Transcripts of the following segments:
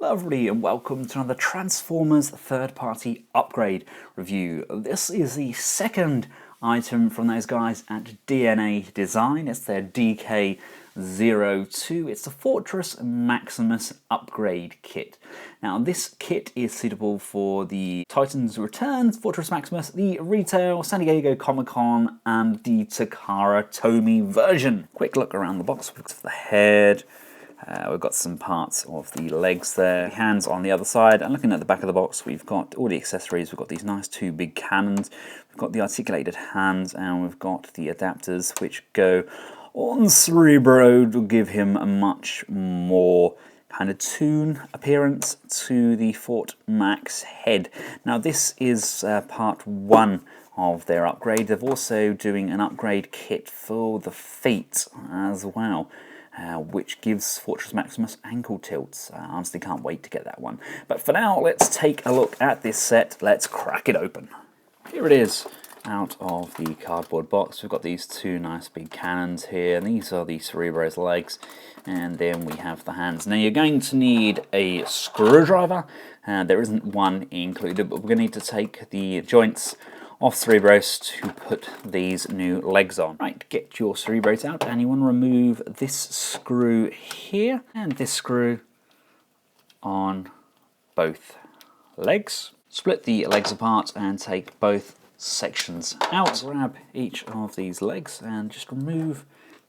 Hello everybody and welcome to another Transformers third-party upgrade review. This is the second item from those guys at DNA Design. It's their DK-02. It's the Fortress Maximus upgrade kit. Now this kit is suitable for the Titans Returns, Fortress Maximus, the Retail, San Diego Comic-Con and the Takara Tomy version. Quick look around the box. We've got the head. We've got some parts of the legs there, hands on the other side, and looking at the back of the box we've got all the accessories. We've got these nice two big cannons, we've got the articulated hands, and we've got the adapters which go on Cerebro to give him a much more kind of toon appearance to the Fort Max head. Now this is part one of their upgrade. They're also doing an upgrade kit for the feet as well. Which gives Fortress Maximus ankle tilts. I honestly can't wait to get that one. But for now, let's take a look at this set. Let's crack it open. Here it is, out of the cardboard box. We've got these two nice big cannons here, and these are the Cerebro's legs. And then we have the hands. Now you're going to need a screwdriver. There isn't one included, but we're going to need to take the joints off Cerebros to put these new legs on. Right, get your Cerebros out, and you want to remove this screw here and this screw on both legs. Split the legs apart and take both sections out. Grab each of these legs and just remove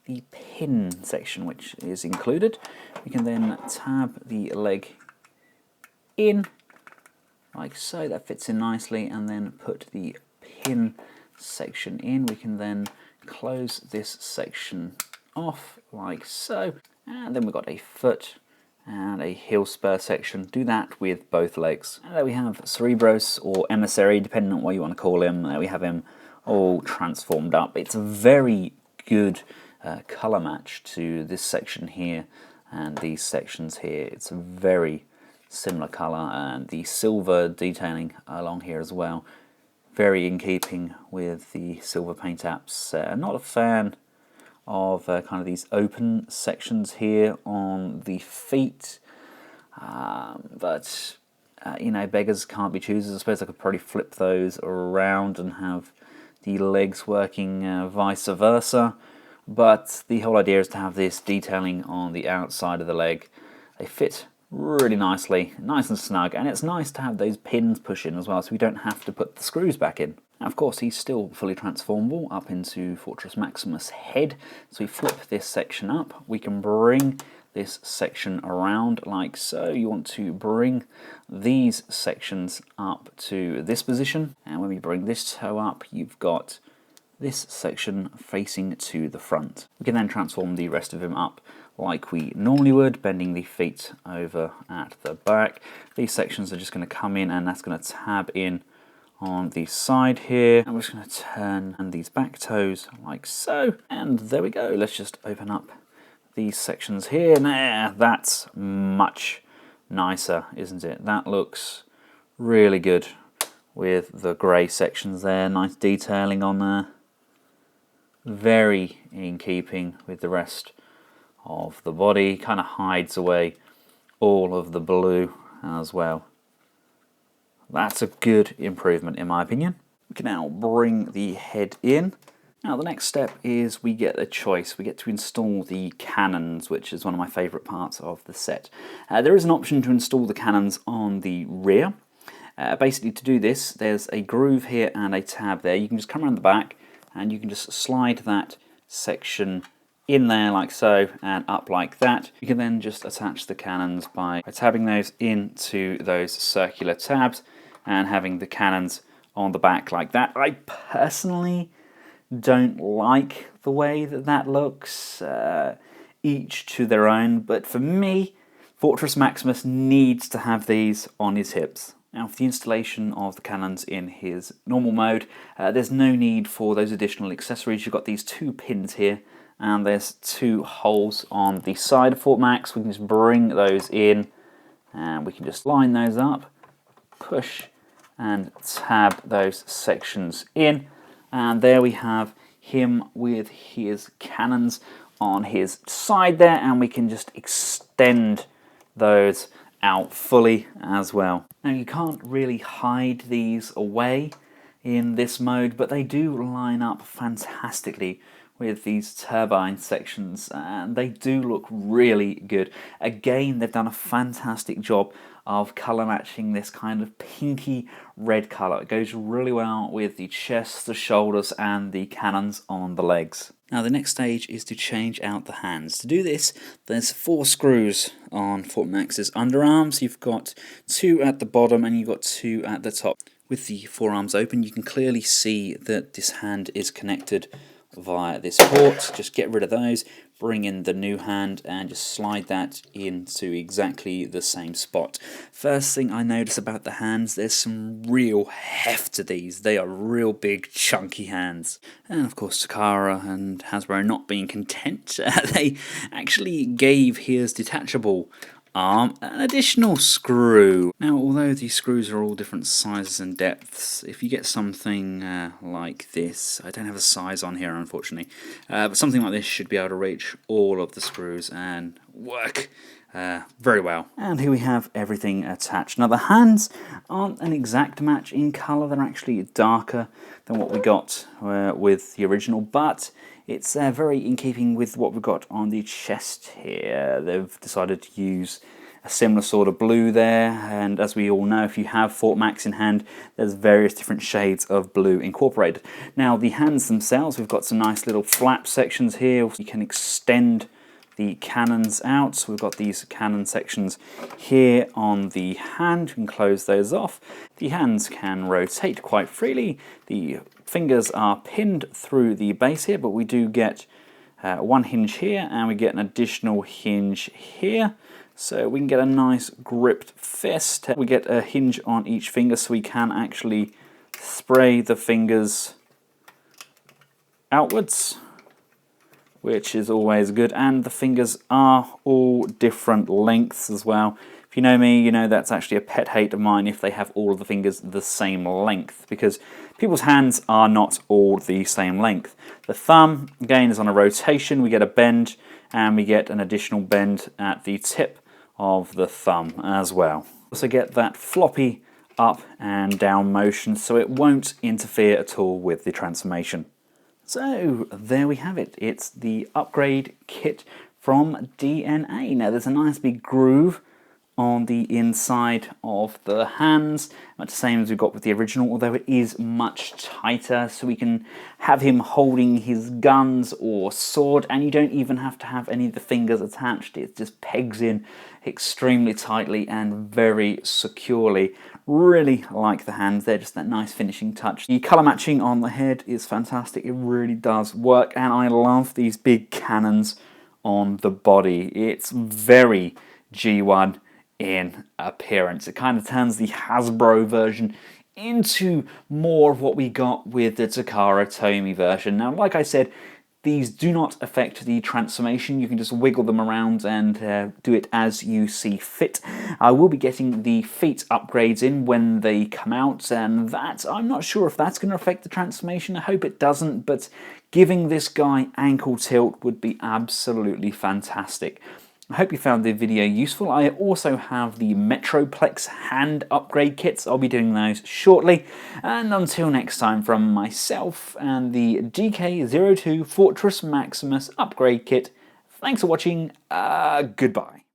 the pin section which is included. We can then tab the leg in like so, that fits in nicely, and then put the pin section in. We can then close this section off like so, and then we've got a foot and a heel spur section. Do that with both legs. And there we have Cerebros, or Emissary, depending on what you want to call him. There we have him all transformed up. It's a very good colour match to this section here and these sections here. It's a very similar colour, and the silver detailing along here as well. Very in keeping with the silver paint apps. Not a fan of kind of these open sections here on the feet, but you know, beggars can't be choosers. I suppose I could probably flip those around and have the legs working vice versa, but the whole idea is to have this detailing on the outside of the leg. They fit really nicely, nice and snug, and it's nice to have those pins push in as well, so we don't have to put the screws back in. Now, of course, he's still fully transformable up into Fortress Maximus head, so we flip this section up. We can bring this section around like so. You want to bring these sections up to this position, and when we bring this toe up, you've got this section facing to the front. We can then transform the rest of him up like we normally would, bending the feet over at the back. These sections are just going to come in, and that's going to tab in on the side here. And we're just going to turn these back toes like so. And there we go. Let's just open up these sections here. Nah, that's much nicer, isn't it? That looks really good with the grey sections there. Nice detailing on there. Very in keeping with the rest of the body. Kind of hides away all of the blue as well. That's a good improvement in my opinion. We can now bring the head in. Now the next step is we get a choice. We get to install the cannons, which is one of my favourite parts of the set. There is an option to install the cannons on the rear. Basically, to do this, there's a groove here and a tab there. You can just come around the back and you can just slide that section in there like so and up like that. You can then just attach the cannons by tabbing those into those circular tabs and having the cannons on the back like that. I personally don't like the way that that looks, each to their own, but for me, Fortress Maximus needs to have these on his hips. Now for the installation of the cannons in his normal mode, there's no need for those additional accessories. You've got these two pins here, and there's two holes on the side of Fort Max. We can just bring those in, and we can just line those up, push and tab those sections in, and there we have him with his cannons on his side there, and we can just extend those out fully as well. Now you can't really hide these away in this mode, but they do line up fantastically with these turbine sections, and they do look really good. Again, they've done a fantastic job of colour matching this kind of pinky red colour. It goes really well with the chest, the shoulders, and the cannons on the legs. Now the next stage is to change out the hands. To do this, there's 4 screws on Fort Max's underarms. You've got 2 at the bottom and you've got 2 at the top. With the forearms open, you can clearly see that this hand is connected via this port. Just get rid of those, bring in the new hand and just slide that into exactly the same spot. First thing I notice about the hands, there's some real heft to these. They are real big chunky hands. And of course Takara and Hasbro not being content, they actually gave his detachable arm an additional screw. Now although these screws are all different sizes and depths, if you get something like this, I don't have a size on here unfortunately, but something like this should be able to reach all of the screws and work very well. And here we have everything attached. Now the hands aren't an exact match in colour, they're actually darker than what we got with the original, but it's very in keeping with what we've got on the chest here. They've decided to use a similar sort of blue there, and as we all know, if you have Fort Max in hand, there's various different shades of blue incorporated. Now the hands themselves, we've got some nice little flap sections here. You can extend the cannons out. So we've got these cannon sections here on the hand. We can close those off. The hands can rotate quite freely. The fingers are pinned through the base here, but we do get one hinge here and we get an additional hinge here. So we can get a nice gripped fist. We get a hinge on each finger so we can actually spray the fingers outwards, which is always good, and the fingers are all different lengths as well. If you know me, you know that's actually a pet hate of mine if they have all of the fingers the same length, because people's hands are not all the same length. The thumb, again, is on a rotation. We get a bend, and we get an additional bend at the tip of the thumb as well. Also get that floppy up and down motion, so it won't interfere at all with the transformation. So there we have it. It's the upgrade kit from DNA. Now there's a nice big groove on the inside of the hands, much the same as we've got with the original, although it is much tighter, so we can have him holding his guns or sword, and you don't even have to have any of the fingers attached. It just pegs in extremely tightly and very securely. Really like the hands, they're just that nice finishing touch. The colour matching on the head is fantastic, it really does work, and I love these big cannons on the body. It's very G1 in appearance. It kind of turns the Hasbro version into more of what we got with the Takara Tomy version. Now, like I said, these do not affect the transformation. You can just wiggle them around and do it as you see fit. I will be getting the feet upgrades in when they come out, and that, I'm not sure if that's going to affect the transformation. I hope it doesn't, but giving this guy ankle tilt would be absolutely fantastic. I hope you found the video useful. I also have the Metroplex hand upgrade kits. I'll be doing those shortly. And until next time, from myself and the DK-02 Fortress Maximus upgrade kit, thanks for watching. Goodbye.